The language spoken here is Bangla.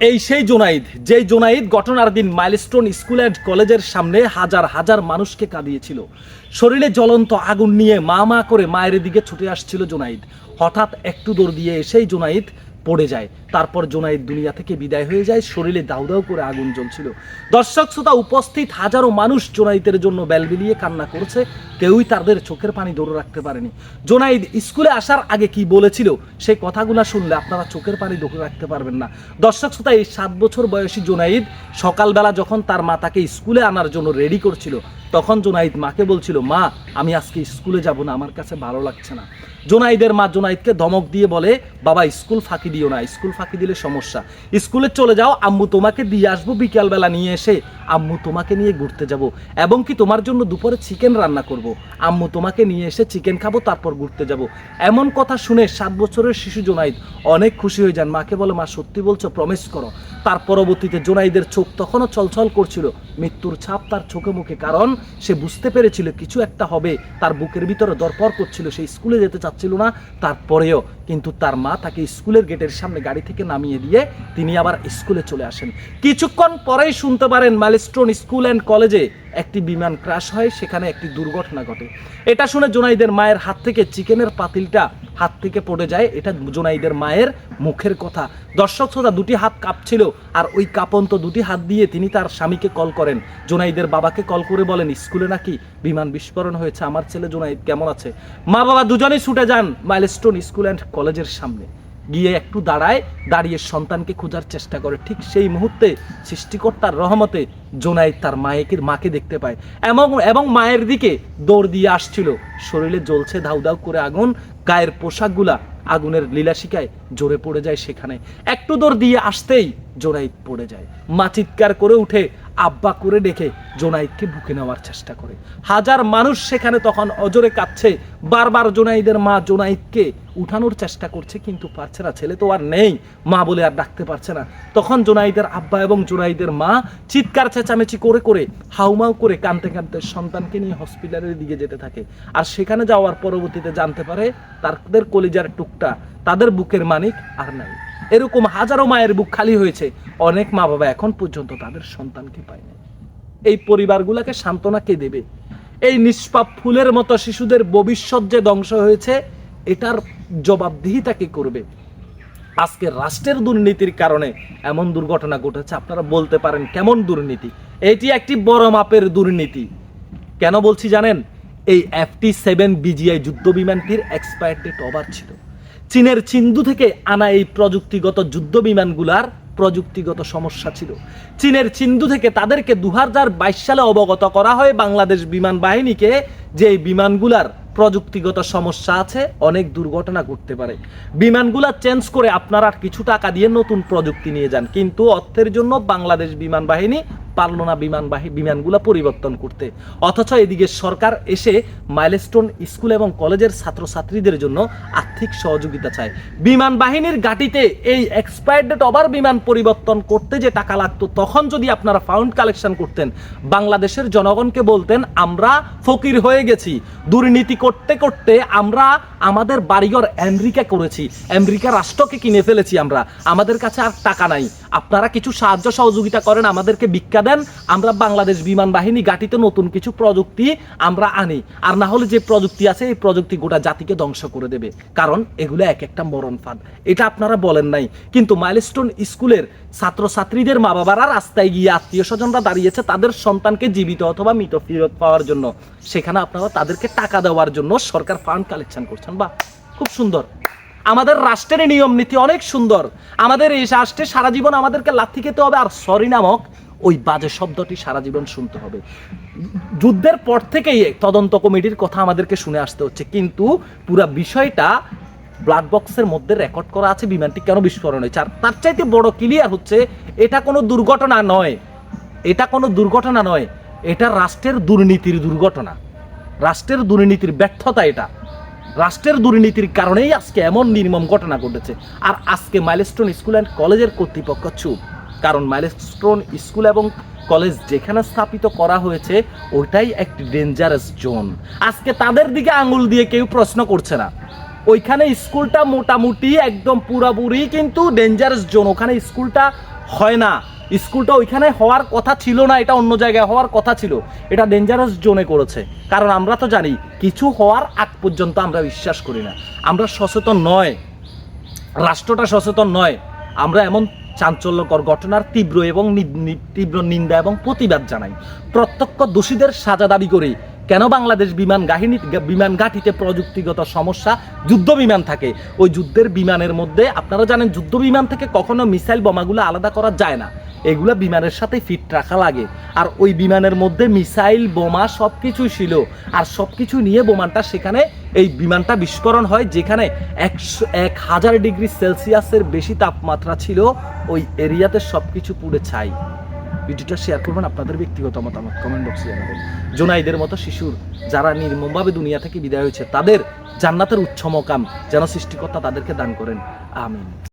এই সেই জোনাইদ, যেই জোনাইদ ঘটনার দিন মাইলস্টোন স্কুল অ্যান্ড কলেজের সামনে হাজার হাজার মানুষকে কাঁদিয়েছিল। শরীরে জ্বলন্ত আগুন নিয়ে মা মা করে মায়ের দিকে ছুটে আসছিল জোনাইদ। হঠাৎ একটু দৌড় দিয়ে এসেই জোনাইদ পড়ে যায়। তারপর জোনাইদ দুনিয়া থেকে বিদায় হয়ে যায়। শরীরে দাউ দাউ করে আগুন জ্বলছিল। দর্শক শ্রোতা উপস্থিত হাজারো মানুষ জোনাইদের জন্য বেলবিলিয়ে কান্না করেছে। কেউই তাদের চোখের পানি ধরে রাখতে পারেনি। জোনাইদ স্কুলে আসার আগে কি বলেছিল সেই কথাগুলো শুনলে আপনারা চোখের পানি ধরে রাখতে পারবেন না। দর্শক শ্রোতা, এই 7 বছর বয়সী জোনাইদ সকালবেলা যখন তার মা তাকে স্কুলে আনার জন্য রেডি করছিল, তখন জোনাইদ মাকে বলছিল, মা আমি আজকে স্কুলে যাব না, আমার কাছে ভালো লাগছে না। জোনাইদের মা জোনাইদকে ধমক দিয়ে বলে, বাবা স্কুল ফাঁকি দিও না, স্কুল ফাঁকি দিলে সমস্যা, স্কুলে চলে যাও, আম্মু তোমাকে দিয়ে আসবো, বিকালবেলা নিয়ে এসে আম্মু তোমাকে নিয়ে ঘুরতে যাব, এবং কি তোমার জন্য দুপুরে চিকেন রান্না করব, আম্মু তোমাকে নিয়ে এসে চিকেন খাবো, তারপর ঘুরতে যাব। এমন কথা শুনে 7 বছরের শিশু জোনাইদ অনেক খুশি হয়ে যান। মাকে বলে, মা সত্যি বলছো, প্রমিস করো। তার পরবর্তীতে জোনাইদের চোখ তখনও চলচল করছিল, মৃত্যুর ছাপ তার চোখে মুখে, কারণ সে বুঝতে পেরেছিল কিছু একটা হবে। তার বুকের ভিতরে দরপর করছিল, সে স্কুলে যেতে চাচ্ছিল না। তারপরেও কিন্তু তার মা তাকে স্কুলের গেটের সামনে গাড়ি থেকে নামিয়ে দিয়ে তিনি আবার স্কুলে চলে আসেন। কিছুক্ষণ পরেই শুনতে পারেন মাইলস্টোন স্কুল অ্যান্ড কলেজে একটি বিমান ক্র্যাশ হয়, সেখানে একটি দুর্ঘটনা ঘটে। এটা শুনে জোনাইদের মায়ের হাত থেকে চিকেনের পাতিলটা হাত থেকে পড়ে যায়। এটা জোনাইদের মায়ের মুখের কথা। দর্শক শ্রোতা, দুটি হাত কাঁপছিল, আর ওই কাঁপন্ত দুটি হাত দিয়ে তিনি তার স্বামীকে কল করেন। জোনাইদের বাবাকে কল করে বলেন, স্কুলে নাকি বিমান বিস্ফোরণ হয়েছে, আমার ছেলে জোনাইদ কেমন আছে? মা বাবা দুজনেই ছুটে যান মাইলস্টোন স্কুল অ্যান্ড কলেজের সামনে, গিয়ে একটু দাঁড়িয়ে সন্তানকে খোঁজার চেষ্টা করে। ঠিক সেই মুহূর্তে সৃষ্টিকর্তার রহমতে জোনাইদ তার মাকে দেখতে পায়, এবং মায়ের দিকে দৌড় দিয়ে আসছিল। শরীরে জ্বলছে ধাউ ধাউ করে আগুন, গায়ের পোশাকগুলা আগুনের লীলাশিকায় জোরে পড়ে যায়। সেখানে একটু দৌড় দিয়ে আসতেই জোনাইদ পড়ে যায়। মা চিৎকার করে উঠে আব্বা করে ডেকে জোনাইদকে বুকে নেওয়ার চেষ্টা করে। হাজার মানুষ সেখানে তখন অজরে কাঁদছে। বারবার জোনাইদের মা জোনাইদকে উঠানোর চেষ্টা করছে, কিন্তু পারছে না, ছেলে তো আর নেই, মা বলে আর ডাকতে পারছে না। তখন জোনাইদের আব্বা এবং জোনাইদের মা চিৎকার চেঁচামেচি করে করে হাউমাউ করে কাঁদতে কাঁদতে সন্তানকে নিয়ে হসপিটালের দিকে যেতে থাকে। আর সেখানে যাওয়ার পরবর্তীতে জানতে পারে তাদের কলিজার টুকটা, তাদের বুকের মানিক আর নাই। এরকম হাজারো মায়ের বুক খালি হয়েছে। অনেক মা বাবা এখন পর্যন্ত তাদের সন্তানকে পায়নি। এই পরিবারগুলোকে সান্ত্বনা কে দেবে? এই নিষ্পাপ ফুলের মতো শিশুদের ভবিষ্যৎ যে ধ্বংস হয়েছে, এটার জবাবদিহিতা কে করবে? আজকে রাষ্ট্রের দুর্নীতির কারণে এমন দুর্ঘটনা ঘটেছে। আপনারা বলতে পারেন কেমন দুর্নীতি? এটি একটি বড় মাপের দুর্নীতি। কেন বলছি জানেন? এই FT-7 BGI যুদ্ধ বিমানটির এক্সপায়ার ডেট ওভার ছিল। চীনের সিন্ধু থেকে আনা এই প্রযুক্তিগত যুদ্ধ বিমানগুলার প্রযুক্তিগত সমস্যা ছিল। চীনের সিন্ধু থেকে তাদেরকে 2022 সালে অবগত করা হয় বাংলাদেশ বিমান বাহিনীকে, যে এই বিমানগুলার প্রযুক্তিগত সমস্যা আছে, অনেক দুর্ঘটনা ঘটতে পারে। বিমানগুলা চেঞ্জ করে আপনারা কিছু টাকা দিয়ে নতুন প্রযুক্তি নিয়ে যান, কিন্তু অর্থের জন্য বাংলাদেশ বিমান বাহিনী পারল না বিমানগুলা পরিবর্তন করতে। অথচ এদিকে সরকার এসে মাইলস্টোন স্কুল এবং কলেজের ছাত্রছাত্রীদের জন্য আর্থিক সহযোগিতা চায়। বিমান বাহিনীর ঘাঁটিতে এই এক্সপায়ার ডেট ওভার বিমান পরিবর্তন করতে যে টাকা লাগতো, তখন যদি আপনারা ফান্ড কালেকশন করতেন, বাংলাদেশের জনগণকে বলতেন, আমরা ফকির হয়ে গেছি, দুর্নীতি করতে করতে আমরা আমাদের বাড়িঘর আমেরিকা করেছি, আমেরিকা রাষ্ট্রকে কিনে ফেলেছি, আমাদের কাছে আর টাকা নাই, আপনারা কিছু সাহায্য সহযোগিতা করেন, আমাদেরকে ভিক্ষা দেন, আমরা বাংলাদেশ বিমান বাহিনী ঘাঁটিতে নতুন কিছু প্রযুক্তি আমরা আনি। আর না হলে যে প্রযুক্তি আছে, এই প্রযুক্তি গোটা জাতিকে ধ্বংস করে দেবে, কারণ এগুলো এক একটা মরণ ফাঁদ। এটা আপনারা বলেন নাই, কিন্তু মাইলস্টোন স্কুলের ছাত্রছাত্রীদের মা বাবারা রাস্তায় গিয়ে আত্মীয় স্বজনরা দাঁড়িয়েছে তাদের সন্তানকে জীবিত অথবা মৃত ফেরত পাওয়ার জন্য। সেখানে আপনারা তাদেরকে টাকা দেওয়ার জন্য সরকার ফান্ড কালেকশন করছেন। বাহ, খুব সুন্দর। আমাদের রাষ্ট্রের নিয়ম নীতি অনেক সুন্দর। আমাদের এই রাষ্ট্রে সারা জীবন আমাদেরকে লাথি খেতে হবে, আর সরি নামক ওই বাজে শব্দটি সারা জীবন শুনতে হবে। যুদ্ধের পর থেকেই তদন্ত কমিটির কথা আমাদেরকে শুনে আসতে হচ্ছে, কিন্তু পুরো বিষয়টা ব্লাড বক্সের মধ্যে রেকর্ড করা আছে বিমানটি কেন বিস্ফোরণ হয়েছে। আর তার চাইতে বড় ক্লিয়ার হচ্ছে, এটা কোনো দুর্ঘটনা নয়, এটা কোনো দুর্ঘটনা নয়, এটা রাষ্ট্রের দুর্নীতির দুর্ঘটনা, রাষ্ট্রের দুর্নীতির ব্যর্থতা। এটা রাষ্ট্রের দুর্নীতির কারণেই আজকে এমন নির্মম ঘটনা ঘটেছে। আর আজকে মাইলস্টোন স্কুল অ্যান্ড কলেজের কর্তৃপক্ষ চুপ, কারণ মাইলস্টোন স্কুল এবং কলেজ যেখানে স্থাপিত করা হয়েছে ওইটাই একটি ডেঞ্জারাস জোন। আজকে তাদের দিকে আঙুল দিয়ে কেউ প্রশ্ন করছে না। ওইখানে স্কুলটা মোটামুটি একদম পুরাপুরি কিন্তু ডেঞ্জারাস জোন। ওখানে স্কুলটা হয় না। স্কুলটা ওইখানে হওয়ার কথা ছিল না, এটা অন্য জায়গায় হওয়ার কথা ছিল, এটা ডেঞ্জারাস জোনে করেছে। কারণ আমরা তো জানি কিছু হওয়ার আগ পর্যন্ত আমরা বিশ্বাস করি না, আমরা সচেতন নয়, রাষ্ট্রটা সচেতন নয়। আমরা এমন চাঞ্চল্যকর ঘটনার তীব্র নিন্দা এবং প্রতিবাদ জানাই। প্রত্যক্ষ দোষীদের সাজা দাবি করে কেন বাংলাদেশ বিমান ঘাঁটিতে প্রযুক্তিগত সমস্যা, যুদ্ধ বিমান থাকে, ওই যুদ্ধের বিমানের মধ্যে আপনারা জানেন যুদ্ধ বিমান থেকে কখনো মিসাইল বোমাগুলো আলাদা করা যায় না, এগুলো বিমানের সাথে ফিট রাখা লাগে। আর ওই বিমানের মধ্যে মিসাইল বোমা সব কিছুই ছিল, আর সব কিছু নিয়ে বোমাটা সেখানে এই বিমানটা বিস্ফোরণ হয়, যেখানে 1000 ডিগ্রি সেলসিয়াসের বেশি তাপমাত্রা ছিল, ওই এরিয়াতে সব কিছু পুড়ে ছাই। ভিডিওটা শেয়ার করবেন, আপনাদের ব্যক্তিগত মতামত কমেন্ট বক্সে জানাবেন। জোনাইদের মতো শিশুর যারা নির্মমভাবে দুনিয়া থেকে বিদায় হয়েছে, তাদের জান্নাতের উচ্চ মকাম যেন সৃষ্টিকর্তা তাদেরকে দান করেন, আমিন।